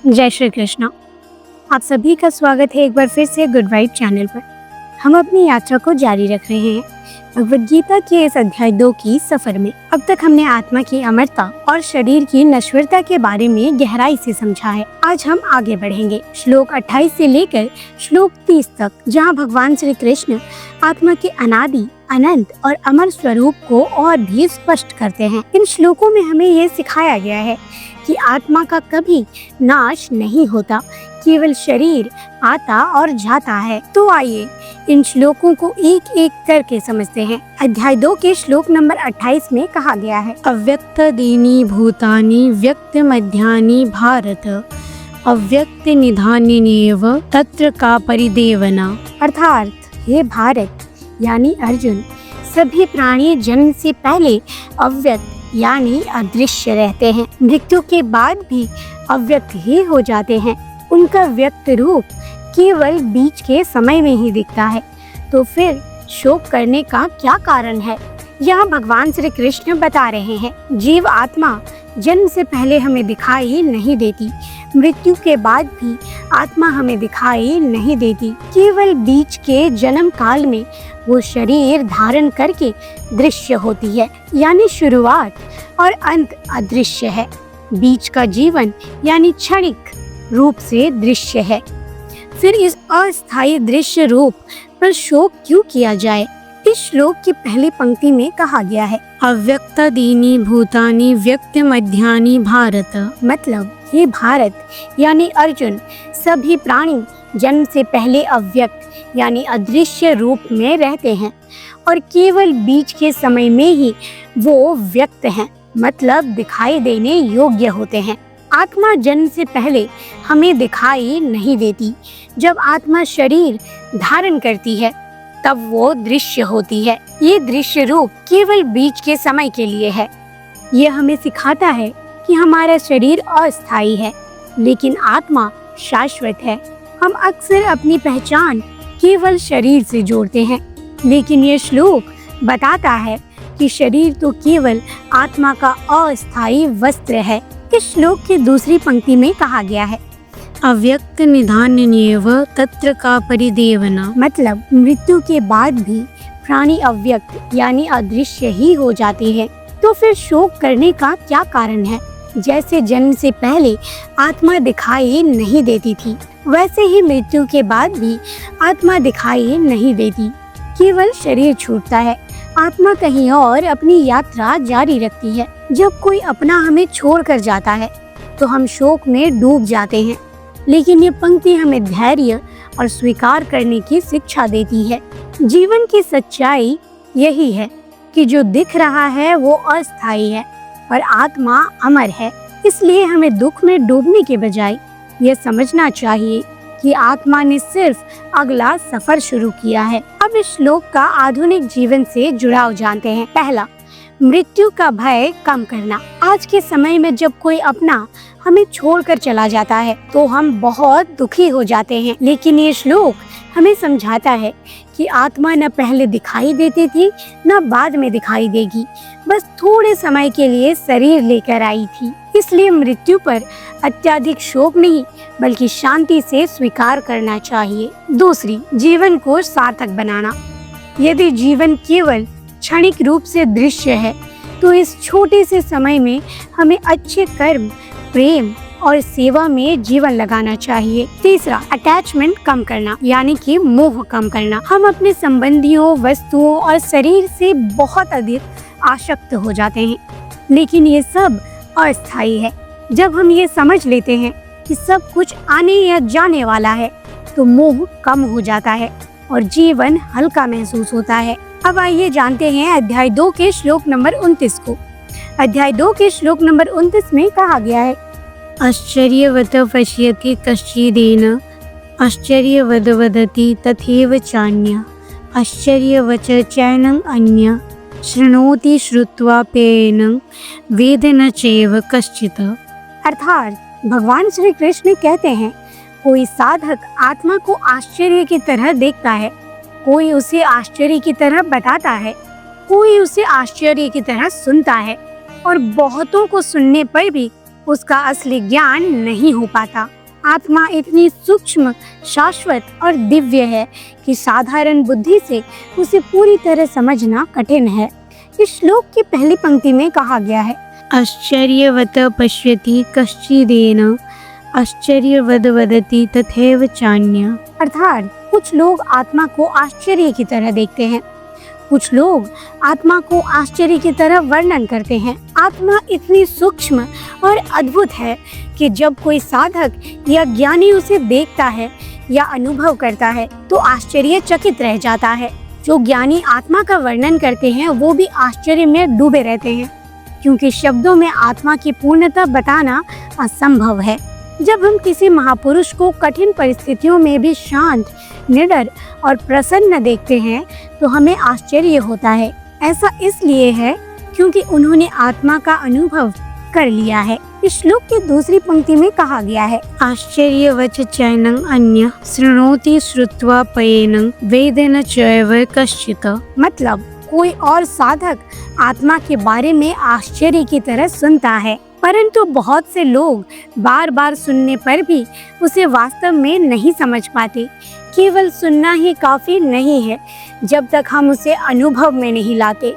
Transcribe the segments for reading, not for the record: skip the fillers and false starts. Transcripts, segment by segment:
जय श्री कृष्ण। आप सभी का स्वागत है एक बार फिर से गुड वाइब चैनल पर। हम अपनी यात्रा को जारी रख रहे हैं भगवद गीता के इस अध्याय 2 की सफर में। अब तक हमने आत्मा की अमरता और शरीर की नश्वरता के बारे में गहराई से समझा है। आज हम आगे बढ़ेंगे श्लोक 28 से लेकर श्लोक 30 तक, जहाँ भगवान श्री कृष्ण आत्मा के अनादि, अनंत और अमर स्वरूप को और भी स्पष्ट करते हैं। इन श्लोकों में हमें ये सिखाया गया है कि आत्मा का कभी नाश नहीं होता, केवल शरीर आता और जाता है। तो आइए इन श्लोकों को एक एक करके समझते हैं। अध्याय 2 के श्लोक नंबर 28 में कहा गया है, अव्यक्त दीनी भूतानि व्यक्त मध्यानि भारत अव्यक्त निधानिनेव तत्र का परिदेवना। अर्थात हे भारत यानी अर्जुन, सभी प्राणी जन्म से पहले अव्यक्त यानी अदृश्य रहते हैं, मृत्यु के बाद भी अव्यक्त ही हो जाते हैं। उनका व्यक्त रूप केवल बीच के समय में ही दिखता है। तो फिर शोक करने का क्या कारण है? यहाँ भगवान श्री कृष्ण बता रहे हैं, जीव आत्मा जन्म से पहले हमें दिखाई नहीं देती, मृत्यु के बाद भी आत्मा हमें दिखाई नहीं देती। केवल बीच के जन्म काल में वो शरीर धारण करके दृश्य होती है, यानी शुरुआत और अंत अदृश्य है। बीच का जीवन यानी क्षणिक रूप से दृश्य है। फिर इस अस्थायी दृश्य रूप पर शोक क्यों किया जाए? इस श्लोक की पहली पंक्ति में कहा गया है, अव्यक्त दीनी भूतानि व्यक्त मध्यानि भारत। मतलब हे भारत यानी अर्जुन, सभी प्राणी जन्म से पहले अव्यक्त यानी अदृश्य रूप में रहते हैं और केवल बीच के समय में ही वो व्यक्त हैं, मतलब दिखाई देने योग्य होते हैं। आत्मा जन्म से पहले हमें दिखाई नहीं देती। जब आत्मा शरीर धारण करती है तब वो दृश्य होती है। ये दृश्य रूप केवल बीच के समय के लिए है। ये हमें सिखाता है कि हमारा शरीर अस्थायी है, लेकिन आत्मा शाश्वत है। हम अक्सर अपनी पहचान केवल शरीर से जोड़ते हैं, लेकिन ये श्लोक बताता है कि शरीर तो केवल आत्मा का अस्थायी वस्त्र है। इस श्लोक की दूसरी पंक्ति में कहा गया है, अव्यक्त निधान्येव तत्र का परिदेवना। मतलब मृत्यु के बाद भी प्राणी अव्यक्त यानी अदृश्य ही हो जाते हैं। तो फिर शोक करने का क्या कारण है? जैसे जन्म से पहले आत्मा दिखाई नहीं देती थी, वैसे ही मृत्यु के बाद भी आत्मा दिखाई नहीं देती, केवल शरीर छूटता है। आत्मा कहीं और अपनी यात्रा जारी रखती है। जब कोई अपना हमें छोड़कर जाता है तो हम शोक में डूब जाते हैं, लेकिन ये पंक्ति हमें धैर्य और स्वीकार करने की शिक्षा देती है। जीवन की सच्चाई यही है कि जो दिख रहा है वो अस्थायी है और आत्मा अमर है। इसलिए हमें दुख में डूबने के बजाय ये समझना चाहिए कि आत्मा ने सिर्फ अगला सफर शुरू किया है। अब इस श्लोक का आधुनिक जीवन से जुड़ाव जानते हैं। पहला, मृत्यु का भय कम करना। आज के समय में जब कोई अपना हमें छोड़कर चला जाता है तो हम बहुत दुखी हो जाते हैं, लेकिन ये श्लोक हमें समझाता है कि आत्मा न पहले दिखाई देती थी न बाद में दिखाई देगी, बस थोड़े समय के लिए शरीर लेकर आई थी। इसलिए मृत्यु पर अत्यधिक शोक नहीं बल्कि शांति से स्वीकार करना चाहिए। दूसरी, जीवन को सार्थक बनाना। यदि जीवन केवल क्षणिक रूप से दृश्य है तो इस छोटे से समय में हमें अच्छे कर्म, प्रेम और सेवा में जीवन लगाना चाहिए। तीसरा, अटैचमेंट कम करना यानी कि मोह कम करना। हम अपने संबंधियों, वस्तुओं और शरीर से बहुत अधिक आसक्त हो जाते हैं, लेकिन ये सब अस्थायी है। जब हम ये समझ लेते हैं कि सब कुछ आने या जाने वाला है तो मोह कम हो जाता है और जीवन हल्का महसूस होता है। अब आइए जानते हैं अध्याय 2 के श्लोक नंबर 29 को। अध्याय 2 के श्लोक नंबर 29 में कहा गया है, आश्चर्यवत् पश्यति कश्चिदेन आश्चर्यवद् वदति तथैव चान्यः आश्चर्यवच् चैनं अन्यः शृणोति श्रुत्वा प्येनं वेद न चैव कश्चित्। अर्थात भगवान श्री कृष्ण कहते हैं, कोई साधक आत्मा को आश्चर्य की तरह देखता है, कोई उसे आश्चर्य की तरह बताता है, कोई उसे आश्चर्य की तरह सुनता है और बहुतों को सुनने पर भी उसका असली ज्ञान नहीं हो पाता। आत्मा इतनी सूक्ष्म, शाश्वत और दिव्य है कि साधारण बुद्धि से उसे पूरी तरह समझना कठिन है। इस श्लोक की पहली पंक्ति में कहा गया है, आश्चर्यवत पश्यति कश्चिदेन आश्चर्यवद वदति तथैव चान्य। अर्थात कुछ लोग आत्मा को आश्चर्य की तरह देखते हैं, कुछ लोग आत्मा को आश्चर्य की तरह वर्णन करते हैं। आत्मा इतनी सूक्ष्म और अद्भुत है कि जब कोई साधक या ज्ञानी उसे देखता है या अनुभव करता है तो आश्चर्यचकित रह जाता है। जो ज्ञानी आत्मा का वर्णन करते हैं वो भी आश्चर्य में डूबे रहते हैं, क्योंकि शब्दों में आत्मा की पूर्णता बताना असंभव है। जब हम किसी महापुरुष को कठिन परिस्थितियों में भी शांत, निडर और प्रसन्न देखते हैं तो हमें आश्चर्य होता है। ऐसा इसलिए है क्योंकि उन्होंने आत्मा का अनुभव कर लिया है। इस श्लोक की दूसरी पंक्ति में कहा गया है, आश्चर्यवच चैनं अन्य शृणोति श्रुत्वा पयेनं वेदेन चैव कश्चित्। मतलब कोई और साधक आत्मा के बारे में आश्चर्य की तरह सुनता है, परंतु बहुत से लोग बार बार सुनने पर भी उसे वास्तव में नहीं समझ पाते। केवल सुनना ही काफी नहीं है जब तक हम उसे अनुभव में नहीं लाते।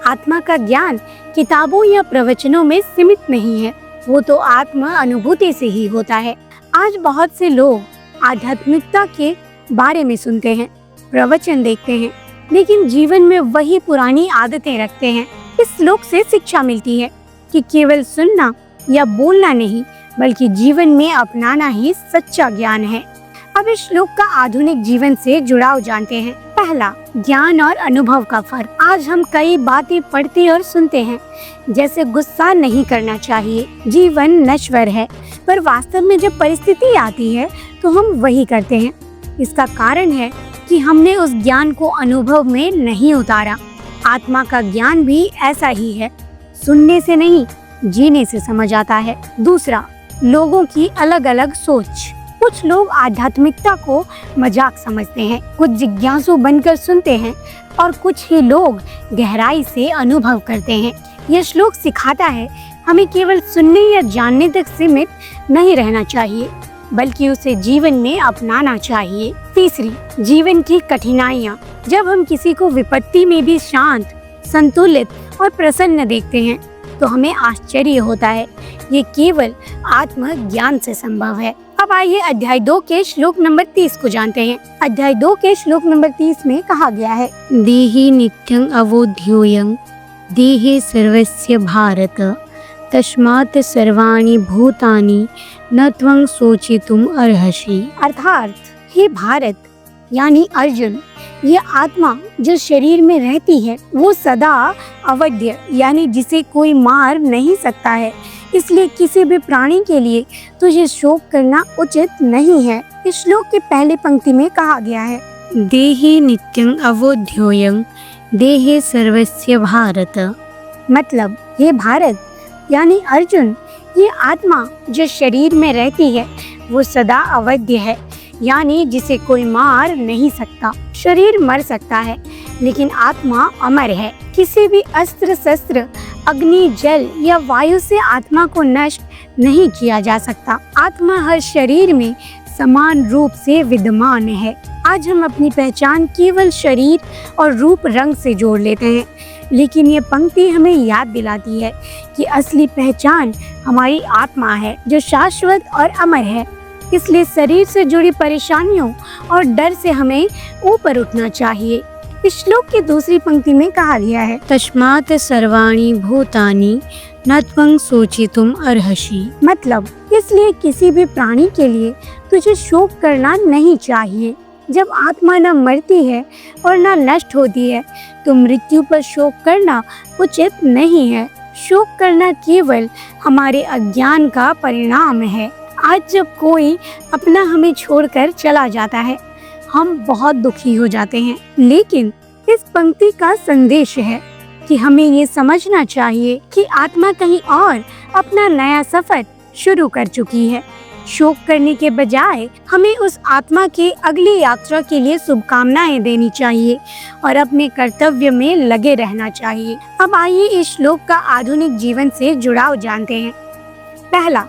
आत्मा का ज्ञान किताबों या प्रवचनों में सीमित नहीं है, वो तो आत्म अनुभूति से ही होता है। आज बहुत से लोग आध्यात्मिकता के बारे में सुनते हैं, प्रवचन देखते हैं, लेकिन जीवन में वही पुरानी आदतें रखते हैं। इस श्लोक से शिक्षा मिलती है कि केवल सुनना या बोलना नहीं, बल्कि जीवन में अपनाना ही सच्चा ज्ञान है। अब इस श्लोक का आधुनिक जीवन से जुड़ाव जानते हैं। पहला, ज्ञान और अनुभव का फर्क। आज हम कई बातें पढ़ते और सुनते हैं, जैसे गुस्सा नहीं करना चाहिए, जीवन नश्वर है, पर वास्तव में जब परिस्थिति आती है तो हम वही करते हैं। इसका कारण है कि हमने उस ज्ञान को अनुभव में नहीं उतारा। आत्मा का ज्ञान भी ऐसा ही है, सुनने से नहीं, जीने से समझ आता है। दूसरा, लोगों की अलग अलग सोच। कुछ लोग आध्यात्मिकता को मजाक समझते हैं, कुछ जिज्ञासु बनकर सुनते हैं और कुछ ही लोग गहराई से अनुभव करते हैं। यह श्लोक सिखाता है हमें केवल सुनने या जानने तक सीमित नहीं रहना चाहिए, बल्कि उसे जीवन में अपनाना चाहिए। तीसरी, जीवन की कठिनाइयाँ। जब हम किसी को विपत्ति में भी शांत, संतुलित और प्रसन्न देखते हैं तो हमें आश्चर्य होता है। ये केवल आत्म ज्ञान से संभव है। अब आइए अध्याय 2 के श्लोक नंबर 30 को जानते हैं। अध्याय 2 के श्लोक नंबर 30 में कहा गया है, देहि नित्यं अवोध्योयं देहे सर्वस्य भारत तस्मात् सर्वाणि भूतानि न त्वं सोचितुम अर्हसि। अर्थात, हे भारत यानी अर्जुन, ये आत्मा जो शरीर में रहती है वो सदा अवध्य यानी जिसे कोई मार नहीं सकता है, इसलिए किसी भी प्राणी के लिए तुझे शोक करना उचित नहीं है। इस श्लोक के पहले पंक्ति में कहा गया है, देहि नित्यं अवोध्योयं देहे सर्वस्य भारत। मतलब, ये भारत यानी अर्जुन, ये आत्मा जो शरीर में रहती है वो सदा अवध्य है, यानी जिसे कोई मार नहीं सकता। शरीर मर सकता है लेकिन आत्मा अमर है। किसी भी अस्त्र शस्त्र, अग्नि, जल या वायु से आत्मा को नष्ट नहीं किया जा सकता। आत्मा हर शरीर में समान रूप से विद्यमान है। आज हम अपनी पहचान केवल शरीर और रूप रंग से जोड़ लेते हैं, लेकिन ये पंक्ति हमें याद दिलाती है कि असली पहचान हमारी आत्मा है जो शाश्वत और अमर है। इसलिए शरीर से जुड़ी परेशानियों और डर से हमें ऊपर उठना चाहिए। इस श्लोक की दूसरी पंक्ति में कहा गया है, तस्मात् सर्वाणि भूतानि न त्वं सोचितुम अर्हसि। मतलब, इसलिए किसी भी प्राणी के लिए तुझे शोक करना नहीं चाहिए। जब आत्मा न मरती है और न नष्ट होती है तो मृत्यु पर शोक करना उचित नहीं है। शोक करना केवल हमारे अज्ञान का परिणाम है। आज जब कोई अपना हमें छोड़कर चला जाता है हम बहुत दुखी हो जाते हैं, लेकिन इस पंक्ति का संदेश है कि हमें ये समझना चाहिए कि आत्मा कहीं और अपना नया सफर शुरू कर चुकी है। शोक करने के बजाय हमें उस आत्मा के अगली यात्रा के लिए शुभकामनाएं देनी चाहिए और अपने कर्तव्य में लगे रहना चाहिए। अब आइए इस श्लोक का आधुनिक जीवन से जुड़ाव जानते हैं। पहला,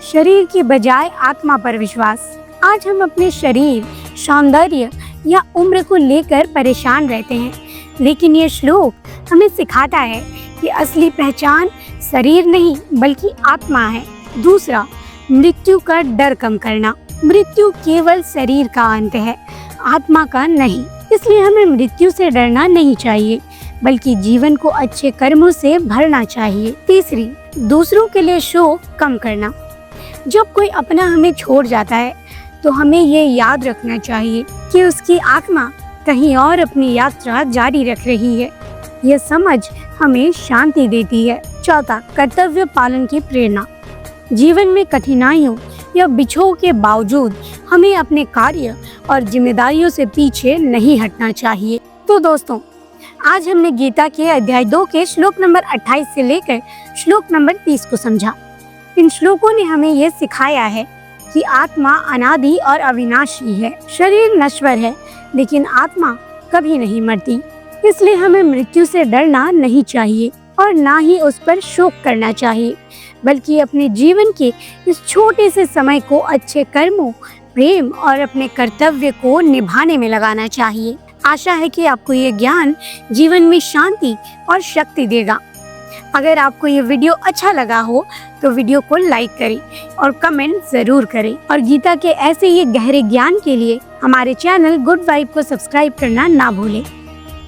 शरीर की बजाय आत्मा पर विश्वास। आज हम अपने शरीर, सौंदर्य या उम्र को लेकर परेशान रहते हैं, लेकिन ये श्लोक हमें सिखाता है कि असली पहचान शरीर नहीं बल्कि आत्मा है। दूसरा, मृत्यु का डर कम करना। मृत्यु केवल शरीर का अंत है, आत्मा का नहीं। इसलिए हमें मृत्यु से डरना नहीं चाहिए, बल्कि जीवन को अच्छे कर्मों से भरना चाहिए। तीसरी, दूसरों के लिए शोक कम करना। जब कोई अपना हमें छोड़ जाता है तो हमें ये याद रखना चाहिए कि उसकी आत्मा कहीं और अपनी यात्रा जारी रख रही है। यह समझ हमें शांति देती है। चौथा, कर्तव्य पालन की प्रेरणा। जीवन में कठिनाइयों या बिछोह के बावजूद हमें अपने कार्य और जिम्मेदारियों से पीछे नहीं हटना चाहिए। तो दोस्तों, आज हमने गीता के अध्याय 2 के श्लोक नंबर 28 से लेकर श्लोक नंबर 30 को समझा। इन श्लोकों ने हमें यह सिखाया है कि आत्मा अनादि और अविनाशी है। शरीर नश्वर है, लेकिन आत्मा कभी नहीं मरती। इसलिए हमें मृत्यु से डरना नहीं चाहिए और ना ही उस पर शोक करना चाहिए, बल्कि अपने जीवन के इस छोटे से समय को अच्छे कर्मों, प्रेम और अपने कर्तव्य को निभाने में लगाना चाहिए। आशा है कि आपको ये ज्ञान जीवन में शांति और शक्ति देगा। अगर आपको ये वीडियो अच्छा लगा हो तो वीडियो को लाइक करें और कमेंट जरूर करें। और गीता के ऐसे ही गहरे ज्ञान के लिए हमारे चैनल गुड वाइब को सब्सक्राइब करना ना भूलें।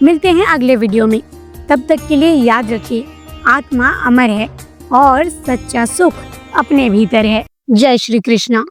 मिलते हैं अगले वीडियो में। तब तक के लिए याद रखिए, आत्मा अमर है और सच्चा सुख अपने भीतर है। जय श्री कृष्णा।